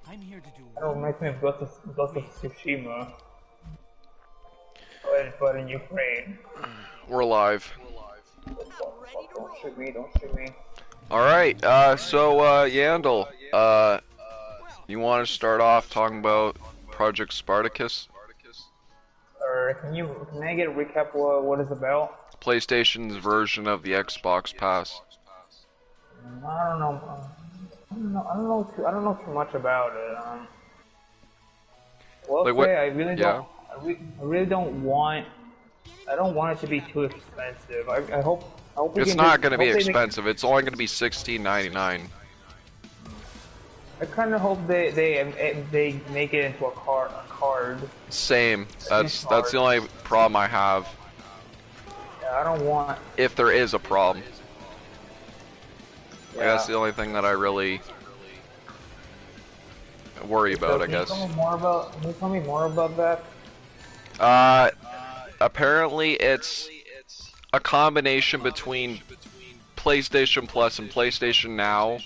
That reminds me of Ghost of Tsushima, but in Ukraine. We're live. Don't shoot me, don't shoot me. Alright, Yandel, you want to start off talking about Project Spartacus? Or can I get a recap what it's about? PlayStation's version of the Xbox Pass. I don't know. I don't know too much about it. I really don't. I really don't want. I don't want it to be too expensive. I hope. It's not going to be expensive. It's only going to be $16.99. I kind of hope they make it into a card. Same. That's the only problem I have. Yeah, I don't want. If there is a problem. Yeah. That's the only thing that I really worry about, I guess. Can you tell me more about that? Apparently it's a combination between PlayStation Plus and PlayStation Now.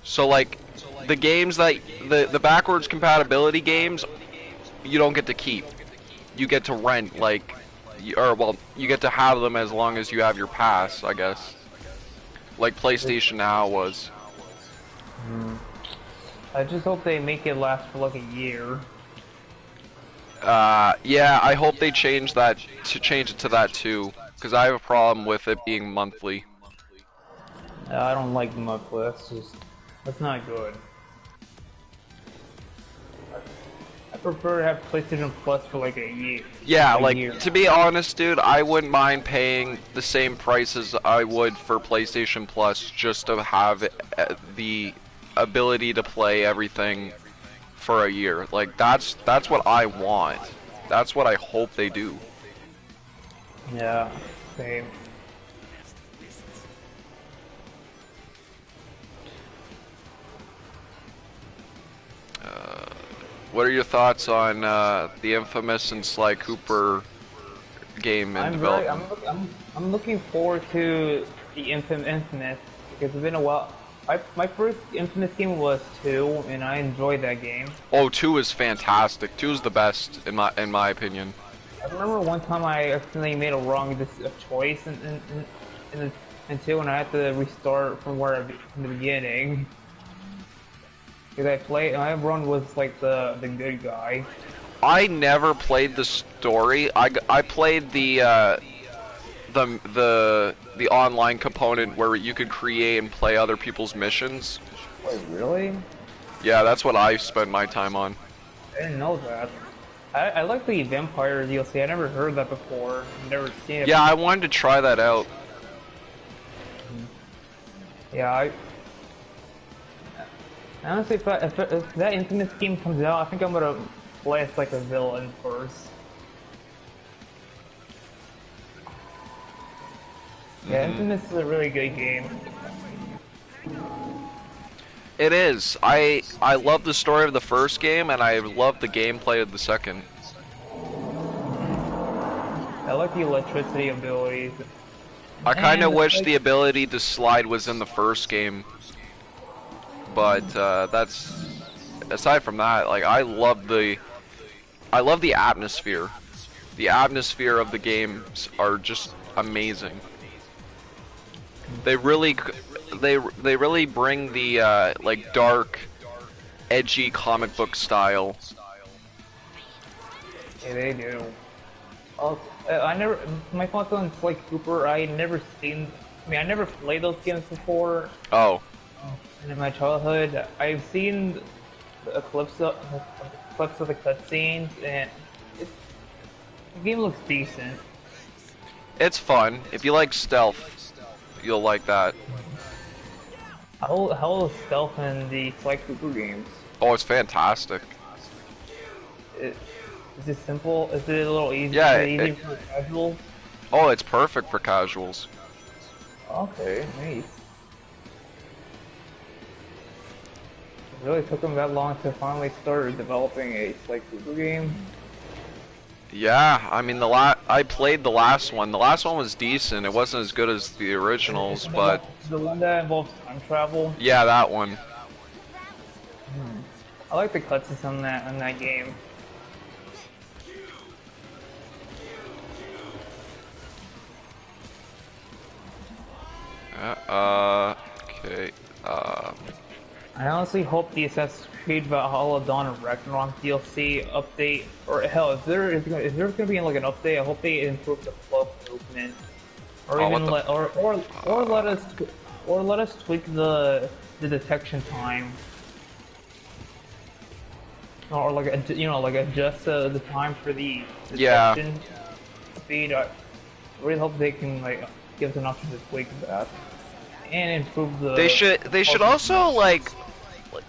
So like the games that the backwards compatibility games, you don't get to keep. You get to rent, like, you get to have them as long as you have your pass, I guess. Like PlayStation Now was. I just hope they make it last for like a year. Yeah, I hope they change it to that too, because I have a problem with it being monthly. I don't like monthly. That's not good. I prefer to have PlayStation Plus for like a year. Yeah, to be honest, dude, I wouldn't mind paying the same price as I would for PlayStation Plus just to have the ability to play everything for a year. Like, that's what I want. That's what I hope they do. Yeah, same. What are your thoughts on the infamous and Sly Cooper game in development? I'm looking forward to the Infamous because it's been a while. My first Infamous game was 2, and I enjoyed that game. Oh, 2 is fantastic. 2 is the best in my opinion. I remember one time I accidentally made a choice in 2, and I had to restart from the beginning. Because everyone was like the good guy. I never played the story. I played the online component where you could create and play other people's missions. Wait, really? Yeah, that's what I spent my time on. I didn't know that. I like the Vampire DLC. I never heard that before. Never seen it. Yeah, I wanted to try that out. Yeah, honestly, if that Infamous game comes out, I think I'm gonna play as like a villain first. Yeah, Infamous is a really good game. It is. I love the story of the first game, and I love the gameplay of the second. I like the electricity abilities. I kind of wish the ability to slide was in the first game. But that's aside from that, like I love the atmosphere. The atmosphere of the games are just amazing. They really bring the like dark, edgy comic book style. Yeah, they do. Oh, my thoughts on Sly Cooper. I never played those games before. Oh. And in my childhood, I've seen clips of the cutscenes, and the game looks decent. It's fun. If you like stealth, you'll like that. How is stealth in the Sly Cooper games? Oh, it's fantastic. Is it simple? Is it a little easy? Yeah, easy for casuals? Oh, it's perfect for casuals. Okay, nice. It really took them that long to finally start developing a Sly Cooper game. Yeah, I mean I played the last one. The last one was decent. It wasn't as good as the originals, but the one that involves time travel. Yeah, that one. I like the cutscenes on that game. Okay. I honestly hope the Assassin's Creed Valhalla Dawn of Ragnarok DLC update, or hell, if there's gonna be like an update, I hope they improve the flow movement, or Oh, even let or let us tweak the detection time, or like like adjust the time for the detection speed. I really hope they can like give us an option to tweak that and improve the. They should also like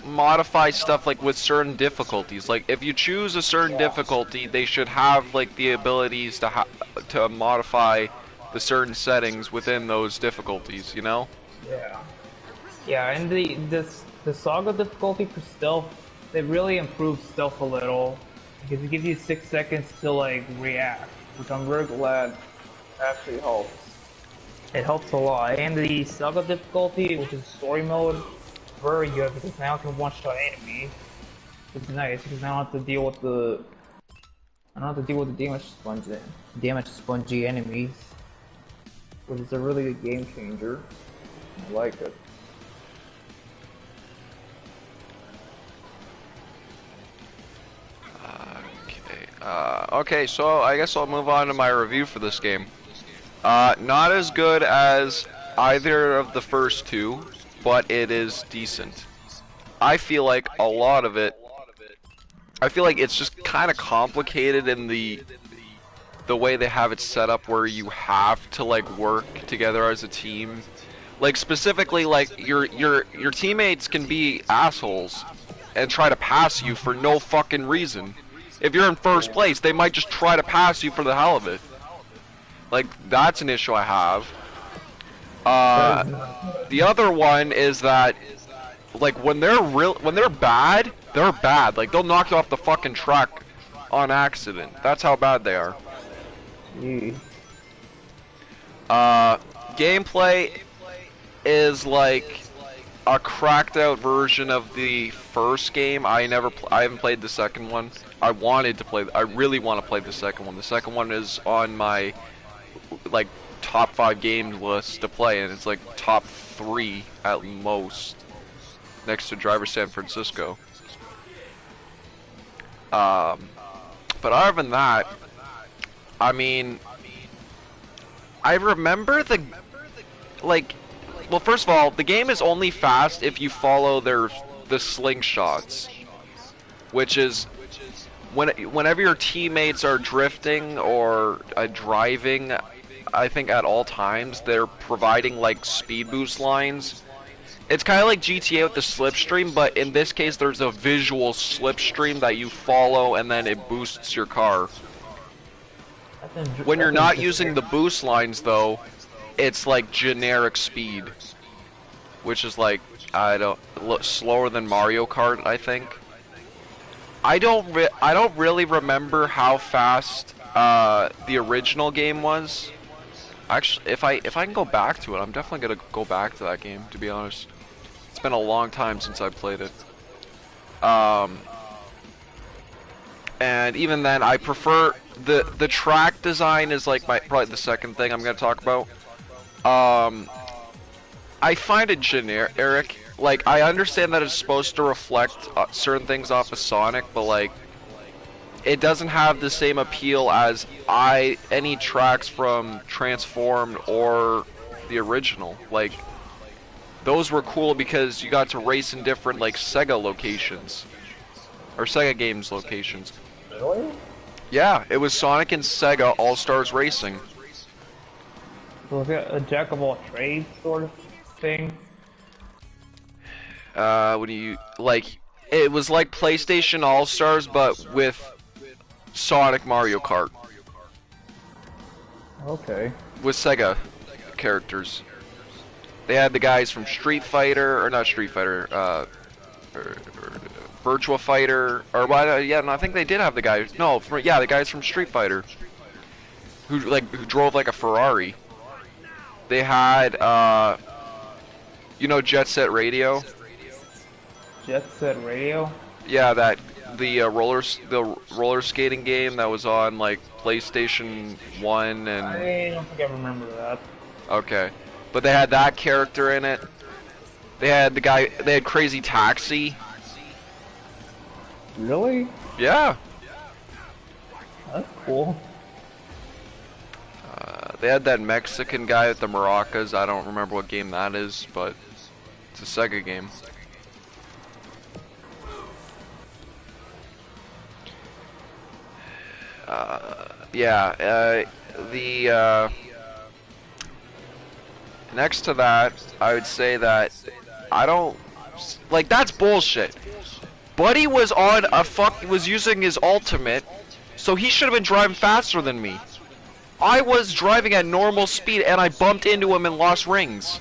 modify stuff like with certain difficulties. Like if you choose a certain difficulty, they should have like the abilities to modify the certain settings within those difficulties, you know? Yeah. Yeah, and the Saga difficulty for stealth, they really improved stealth a little because it gives you 6 seconds to like react, which I'm very glad actually helps. It helps a lot. And the Saga difficulty, which is story mode, very good because now I can one-shot enemies. It's nice because I don't have to deal with the damage spongy enemies, which is a really good game changer. I like it. Okay, so I guess I'll move on to my review for this game. Not as good as either of the first two, but it is decent. I feel like a lot of it, I feel like it's just kind of complicated in the way they have it set up where you have to like work together as a team. Like specifically like your teammates can be assholes and try to pass you for no fucking reason. If you're in first place, they might just try to pass you for the hell of it. Like, that's an issue I have. The other one is that, like, when they're bad, they're bad. Like, they'll knock you off the fucking track on accident. That's how bad they are. Gameplay is like a cracked out version of the first game. I haven't played the second one. I really want to play the second one. The second one is on my like top 5 games list to play, and it's like top 3 at most, next to Driver San Francisco. But other than that, I mean, I remember well, first of all, the game is only fast if you follow the slingshots, which is whenever your teammates are drifting or driving, I think at all times they're providing like speed boost lines. It's kind of like GTA with the slipstream, but in this case there's a visual slipstream that you follow and then it boosts your car. When you're not using the boost lines though, it's like generic speed, which is like slower than Mario Kart, I think. I don't really remember how fast the original game was. Actually, if I can go back to it, I'm definitely gonna go back to that game. To be honest, it's been a long time since I played it. And even then, I prefer the track design is like probably the second thing I'm gonna talk about. I find it generic. Like, I understand that it's supposed to reflect certain things off of Sonic, but like, it doesn't have the same appeal as any tracks from Transformed or the original. Like, those were cool because you got to race in different like Sega locations or Sega games locations. Really? Yeah, it was Sonic and Sega All-Stars Racing. Was it a jack of all trades sort of thing? What do you like? It was like PlayStation All-Stars, but with Sonic Mario Kart. Okay. With Sega characters. They had the guys from Street Fighter, or not Street Fighter, Virtua Fighter, or yeah, no, I think they did have the guys. No, the guys from Street Fighter, who drove like a Ferrari. They had, you know, Jet Set Radio. Jet Set Radio? Yeah, that the roller skating game that was on like PlayStation 1 and I don't think I remember that. okay. But they had that character in it. They had they had Crazy Taxi. Really? Yeah. That's cool. They had that Mexican guy with the maracas. I don't remember what game that is, but it's a Sega game. Yeah, next to that, I would say that I don't like that's bullshit. Buddy was on was using his ultimate, so he should have been driving faster than me. I was driving at normal speed and I bumped into him and lost rings.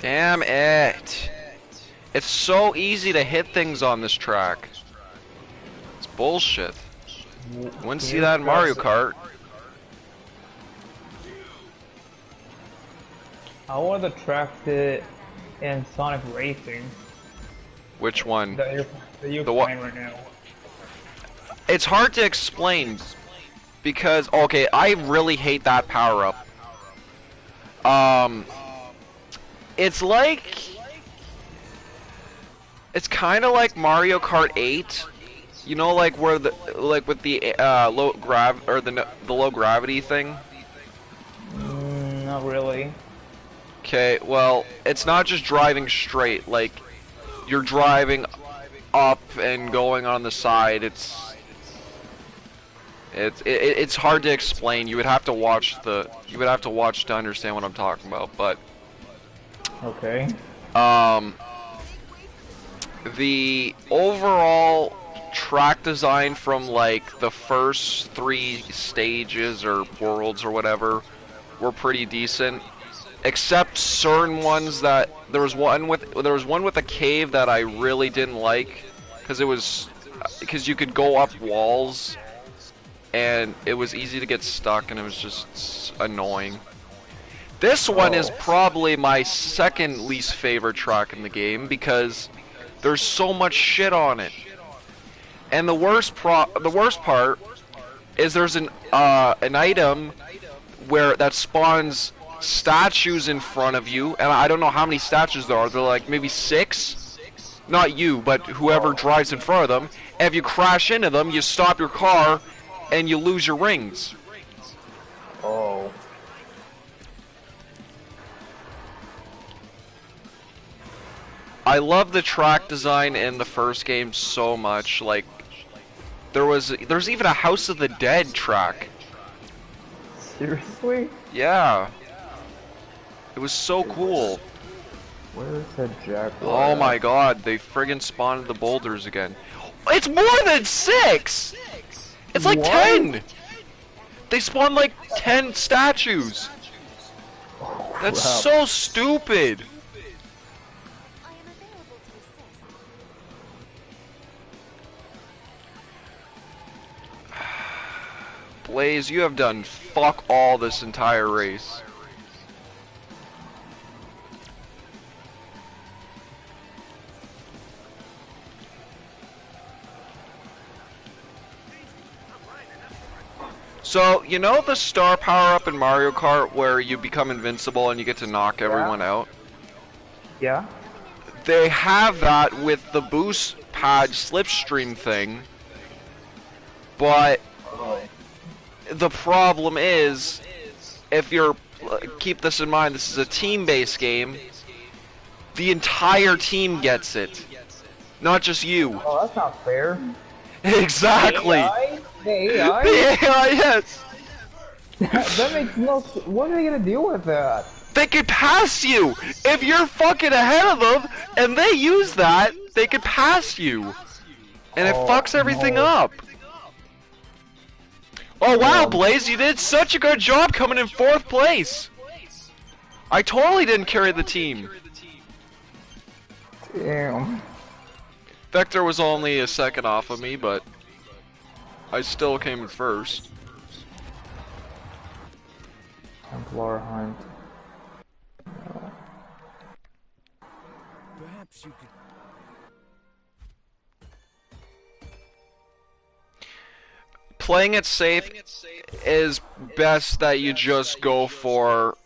Damn it. It's so easy to hit things on this track. It's bullshit. Wouldn't see that in Mario Kart. How are the tracks in Sonic Racing Which one? that you're The what? playing right now? It's hard to explain because okay, I really hate that power up. It's kind of like Mario Kart 8. You know, like where with the low gravity thing. Not really. Okay, well, it's not just driving straight. Like you're driving up and going on the side. It's hard to explain. You would have to watch to understand what I'm talking about. But Okay. the overall track design from like the first 3 stages or worlds or whatever were pretty decent, except certain ones that there was one with a cave that I really didn't like because you could go up walls and it was easy to get stuck and it was just annoying. This one is probably my second least favorite track in the game because there's so much shit on it. And the worst part is there's an item where that spawns statues in front of you, and I don't know how many statues there are. They're like maybe 6. Not you, but whoever drives in front of them. And if you crash into them, you stop your car and you lose your rings. Oh. I love the track design in the first game so much. Like there's even a House of the Dead track. Seriously? Yeah. It was so cool. Where is that Jaguar? Oh my god, they friggin' spawned the boulders again. It's more than 6! It's like What? 10! They spawned like 10 statues. That's crap. so stupid. Blaze, you have done fuck all this entire race. So, you know the star power-up in Mario Kart where you become invincible and you get to knock everyone out? Yeah? They have that with the boost pad slipstream thing, but the problem is, if you're, keep this in mind, this is a team-based game, the entire team gets it, not just you. Oh, that's not fair. Exactly. AI? The AI? The AI, yes. That makes no. What are they gonna do with that? They could pass you! If you're fucking ahead of them, and they use that, they could pass you! And it Oh, fucks everything no. up! Oh wow, Yeah. Blaze, you did such a good job coming in 4th place! I totally didn't carry the team. Damn. Vector was only a second off of me, but I still came in first. Templar Hunt. Perhaps you could. Playing it safe is best that you just go for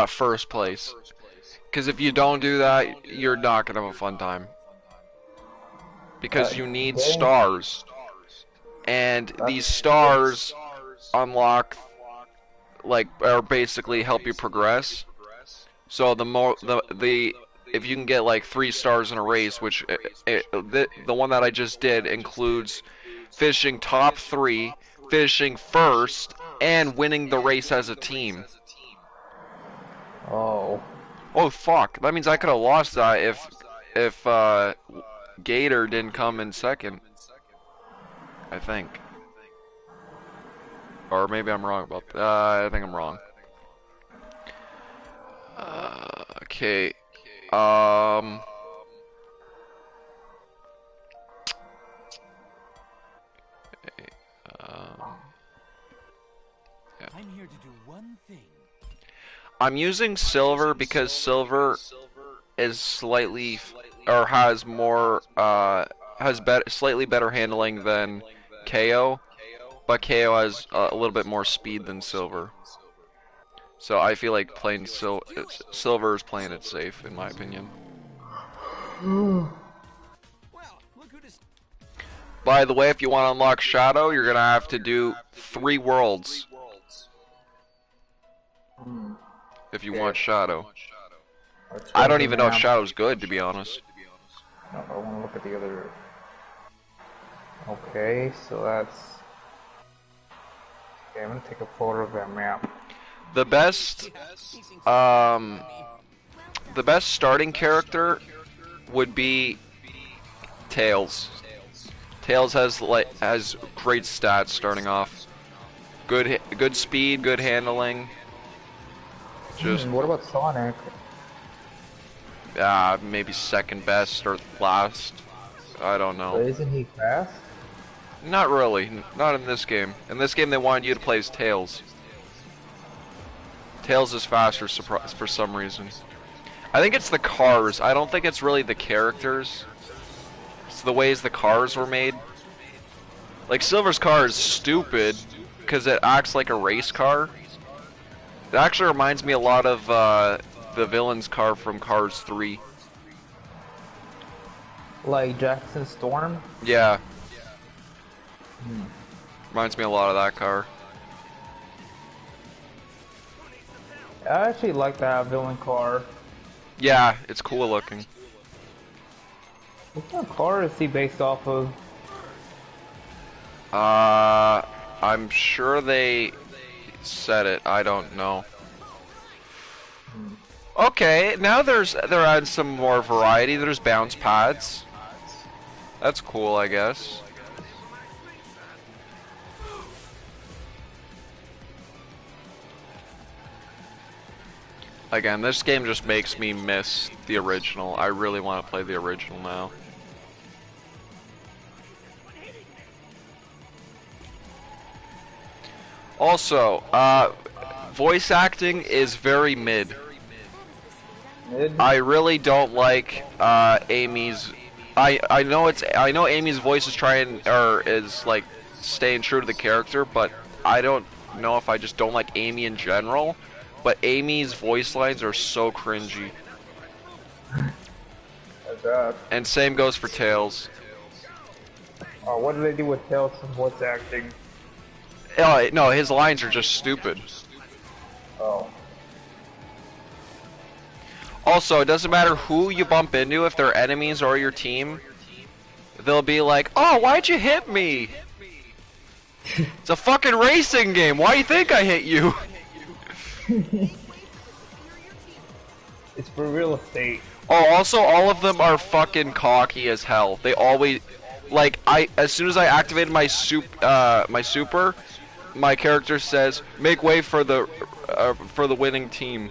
first place. Because if you don't do that, you're not gonna have a fun time. Because you need stars. And these stars unlock, like, or basically help you progress. So if you can get like 3 stars in a race, which the one that I just did includes finishing top 3, finishing first, and winning the race as a team. Oh. Oh fuck! That means I could have lost that if Gator didn't come in second. I think. Or maybe I'm wrong about that. I think I'm wrong. Okay. Yeah. I'm here to do one thing. I'm using silver because silver is slightly, or has more, slightly better handling than KO, but KO has a little bit more speed than silver. So I feel like playing silver is playing it safe, in my opinion. By the way, if you want to unlock Shadow, you're gonna have to do 3 worlds. If you want Shadow. I don't even know if Shadow's good, to be honest. No, I want to look at the other. Okay, so that's. Okay, I'm gonna take a photo of that map. The best starting character would be Tails. Tails has great stats starting off. Good speed, good handling. Just what about Sonic? maybe second best or last. I don't know. But isn't he fast? Not really. Not in this game. In this game, they wanted you to play as Tails. Tails is faster for some reason. I think it's the cars. I don't think it's really the characters. It's the ways the cars were made. Like, Silver's car is stupid because it acts like a race car. It actually reminds me a lot of the villain's car from Cars 3. Like Jackson Storm? Yeah. Reminds me a lot of that car. I actually like that villain car. Yeah, it's cool looking. What kind of car is he based off of? I'm sure they said it. I don't know. Okay, now they're adding some more variety. There's bounce pads. That's cool, I guess. Again, this game just makes me miss the original. I really want to play the original now. Also, voice acting is very mid. I really don't like Amy's. I know Amy's voice is is like staying true to the character, but I don't know if I just don't like Amy in general. But Amy's voice lines are so cringy. And same goes for Tails. What do they do with Tails' voice acting? No, his lines are just stupid. Oh. Also, it doesn't matter who you bump into, if they're enemies or your team. They'll be like, "Oh, why'd you hit me?" It's a fucking racing game. Why do you think I hit you? It's for real estate. Oh, also, all of them are fucking cocky as hell. They always, like, as soon as I activated my super, my character says, "Make way for the winning team."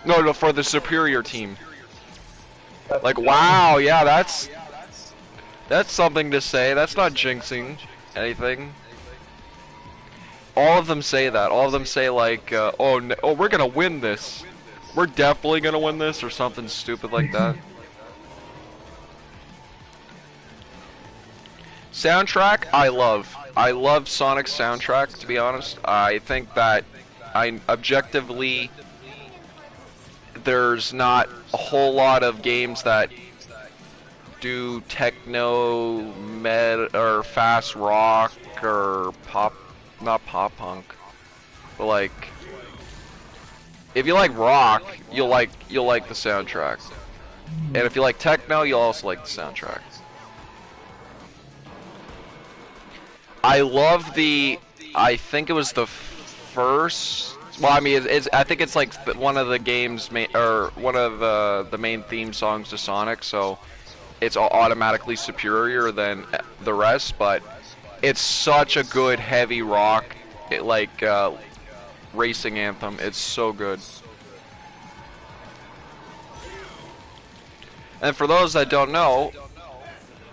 No, for the superior team. Like, wow, yeah, that's something to say. That's not jinxing anything. All of them say that. All of them say like, oh, oh, we're gonna win this. We're definitely gonna win this, or something stupid like that. Soundtrack, I love. I love Sonic's soundtrack, to be honest. I think that objectively, there's not a whole lot of games that do techno, or fast rock, or pop, not pop punk, but like, if you like rock, you'll like the soundtrack, and if you like techno, you'll also like the soundtrack. I love I think it was the first. Well, I mean, I think it's like one of the games, or one of the main theme songs to Sonic, so it's automatically superior than the rest. But it's such a good heavy rock, racing anthem. It's so good. And for those that don't know,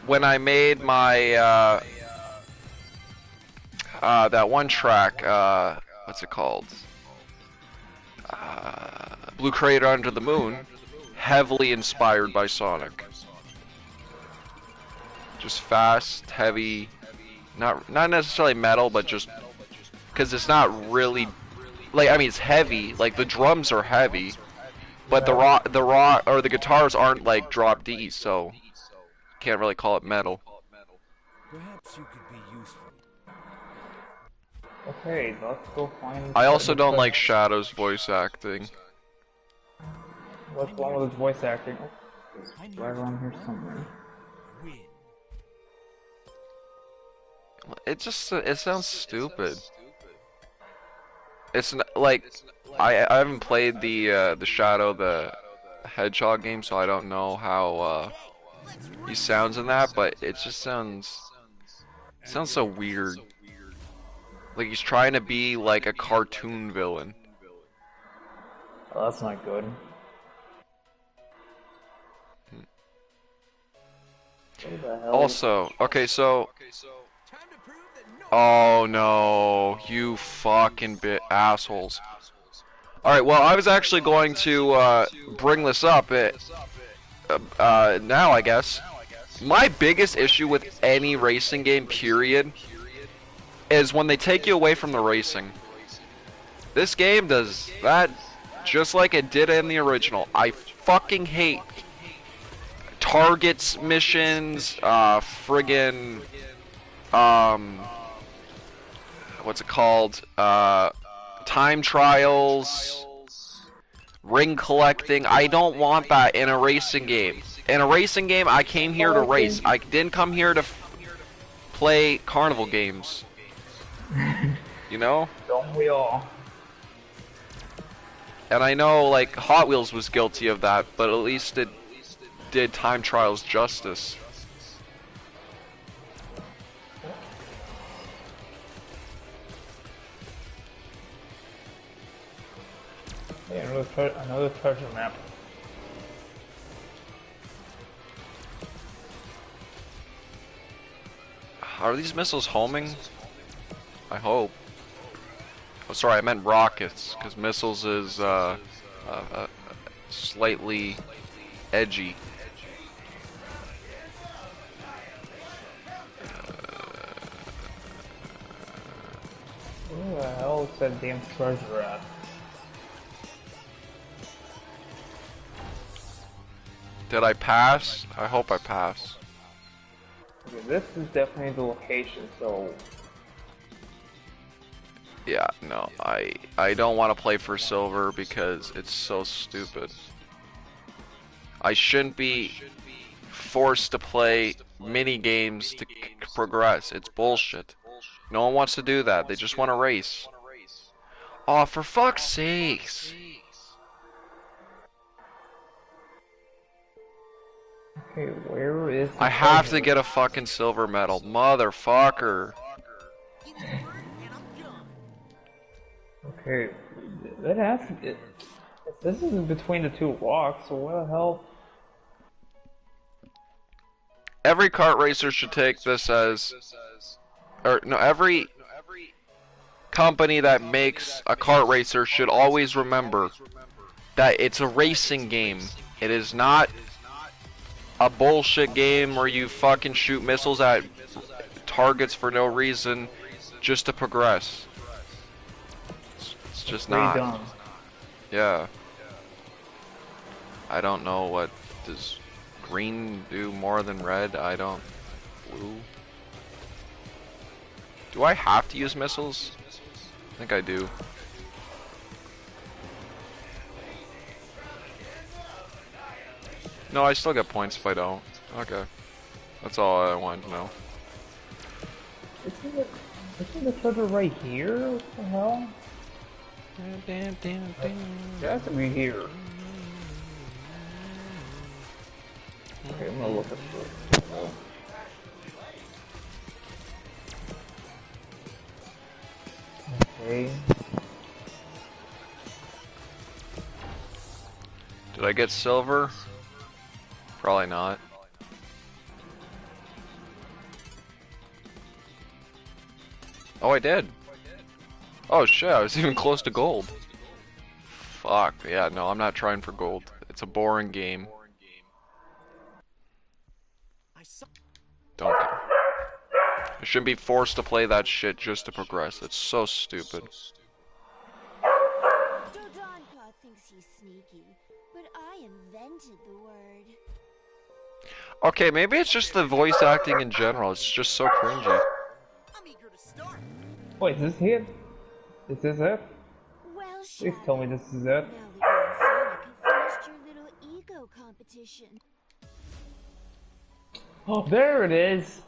when I made my that one track, what's it called? Blue Crater Under the Moon, heavily inspired by Sonic. Just fast, heavy, not necessarily metal, but just because it's not really, like, I mean, it's heavy. Like, the drums are heavy, but the guitars aren't like drop D, so can't really call it metal. Perhaps you could be useful. Okay, let's go find. I also don't like Shadow's voice acting. What's wrong with his voice acting? It's right around here somewhere. It sounds stupid. It's like I haven't played the Shadow the Hedgehog game, so I don't know how he sounds in that, but it just sounds so weird. Like he's trying to be like a cartoon villain. Oh, that's not good. Also, okay, so. Oh no, you fucking assholes. Alright, well, I was actually going to bring this up now, I guess. My biggest issue with any racing game, period, is when they take you away from the racing. This game does that just like it did in the original. I fucking hate targets missions, friggin', what's it called? Time trials, ring collecting. I don't want that in a racing game. In a racing game, I came here to race. I didn't come here to play carnival games. You know? Don't we all? And I know, like, Hot Wheels was guilty of that, but at least it did time trials justice. Hey, another treasure map. Are these missiles homing? I hope. Oh, sorry, I meant rockets, because missiles is slightly edgy. Where the hell is that damn treasure at? Did I pass? I hope I pass. Okay, this is definitely the location, so... Yeah, no, I don't want to play for silver because it's so stupid. I shouldn't be forced to play mini games to progress. It's bullshit. No one wants to do that. They just want to race. Oh, for fuck's sakes. Okay, where is the I have treasure? to get a fucking silver medal. Motherfucker. Okay, that has to be... This is between the two rocks, so what the hell? every kart racer should take this as, or no, every company that makes a kart racer should always remember that it's a racing game. It is not a bullshit game where you fucking shoot missiles at targets for no reason just to progress. It's just Pretty not. dumb. Yeah. I don't know what does green do more than red. I don't. Blue. Do I have to use missiles? I think I do. No, I still get points if I don't. Okay. That's all I wanted to know. Isn't the treasure right here? What the hell? It has to be here. Okay, I'm gonna look at this. Okay. Did I get silver? Probably not. Oh, I did. Oh shit, I was even close to gold. Fuck, yeah, no, I'm not trying for gold. It's a boring game. Don't. I shouldn't be forced to play that shit just to progress. It's so stupid. Dodonka thinks he's sneaky, but I invented the word. Okay, maybe it's just the voice acting in general. It's just so cringy. I'm eager to start. Wait, is this it? Is this it? Well, Please Shadow, tell me this is it. now that you and Sonic have finished your little ego competition. Oh, there it is.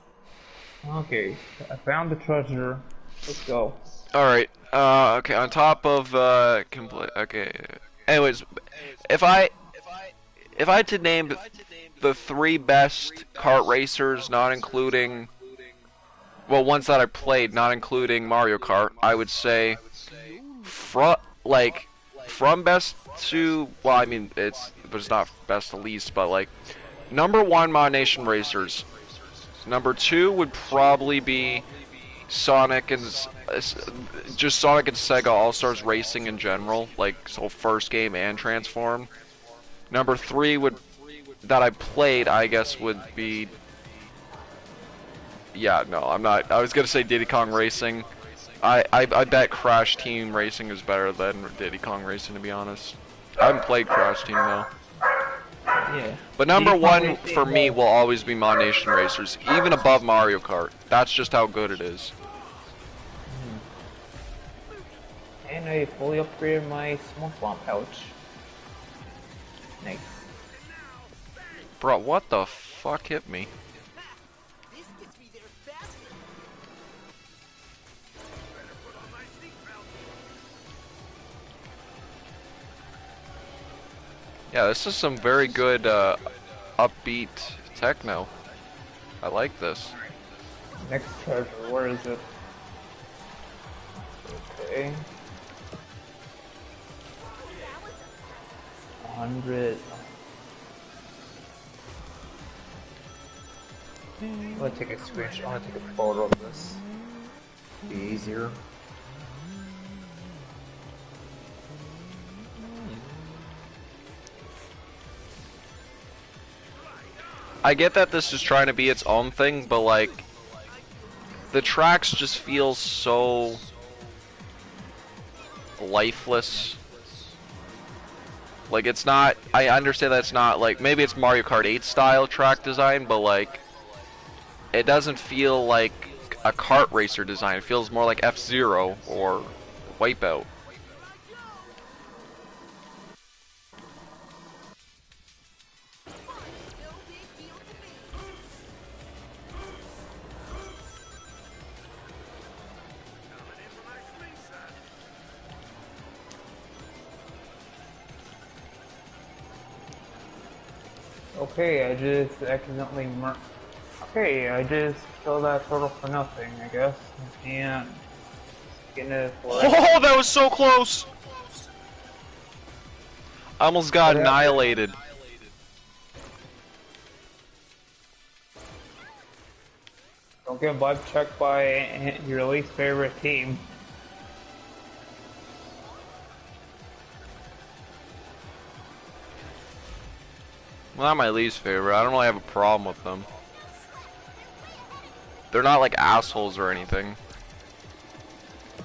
Okay, I found the treasure. Let's go. Alright, okay, on top of, okay. Anyways, if I had to name the 3 best kart racers, not including, well, ones that I played, not including Mario Kart, I would say, from best to, well, I mean, but it's not best to least, but like, number 1, Mod Nation Racers. Number 2 would probably be Sonic and just Sonic and Sega All-Stars Racing in general, like so first game and Transform. Number 3 would that I played, I guess, would be, yeah, no, I'm not. I was gonna say Diddy Kong Racing. I bet Crash Team Racing is better than Diddy Kong Racing, to be honest. I haven't played Crash Team though. Yeah. But number Diddy Kong 1 Racing for me was- will always be Mod Nation Racers, even above Mario Kart. That's just how good it is. And I fully upgraded my smoke bomb pouch. Nice. Bro, what the fuck hit me? This gets me there faster. Yeah, this is some very good upbeat techno. I like this. Next treasure, where is it? Okay. 100. I'm gonna take a screenshot. I'm gonna take a photo of this. Be easier. I get that this is trying to be its own thing, but like, the tracks just feel so lifeless. Like, it's not, I understand that it's not like, maybe it's Mario Kart 8 style track design, but like, it doesn't feel like a kart racer design. It feels more like F-Zero or Wipeout. Okay, I just accidentally Okay, I just killed that turtle for nothing, I guess. And skin it for it. Oh, that was so close! I almost got What happened? annihilated. Don't get vibe checked by your least favorite team. Well, not my least favorite. I don't really have a problem with them. They're not like assholes or anything.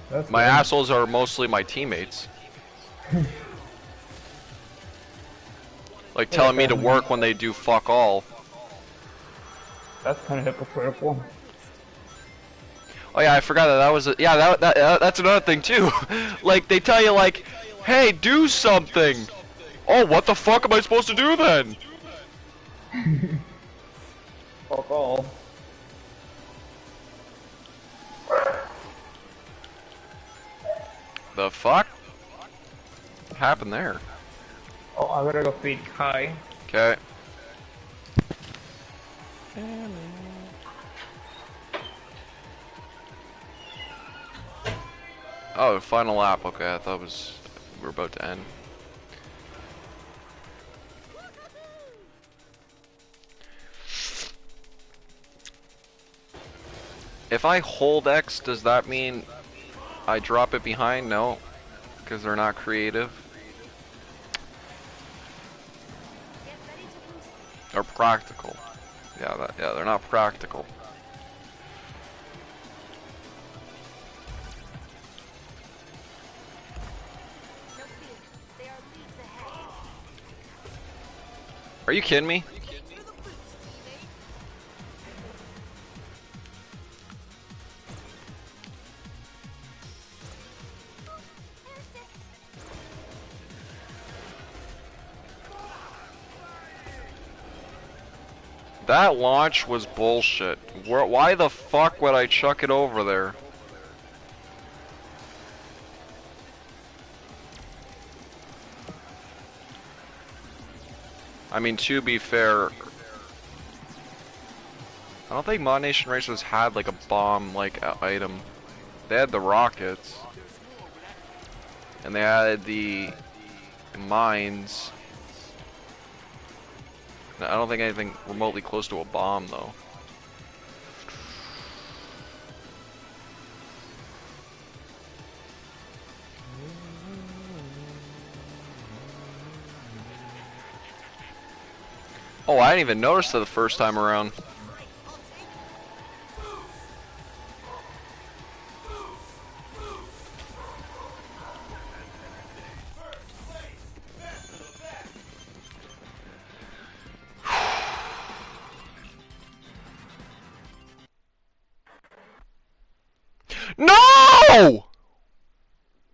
That's My good. assholes are mostly my teammates. Like telling me to work when they do fuck all. That's kind of hypocritical. Oh yeah, I forgot that was yeah, that's another thing too. Like they tell you like, "Hey, do something." Oh, what the fuck am I supposed to do then? Fuck all. The fuck? What happened there? Oh, I gotta go feed Kai. Okay. Oh, final lap. Okay, I thought it was we were about to end. If I hold X, does that mean I drop it behind? No, because they're not creative. Or practical. Yeah, they're not practical. Are you kidding me? That launch was bullshit. Why the fuck would I chuck it over there? I mean, to be fair, I don't think Mod Nation Racers had like a bomb like item. They had the rockets, and they had the mines. I don't think anything remotely close to a bomb though. Oh, I didn't even notice it the first time around. No!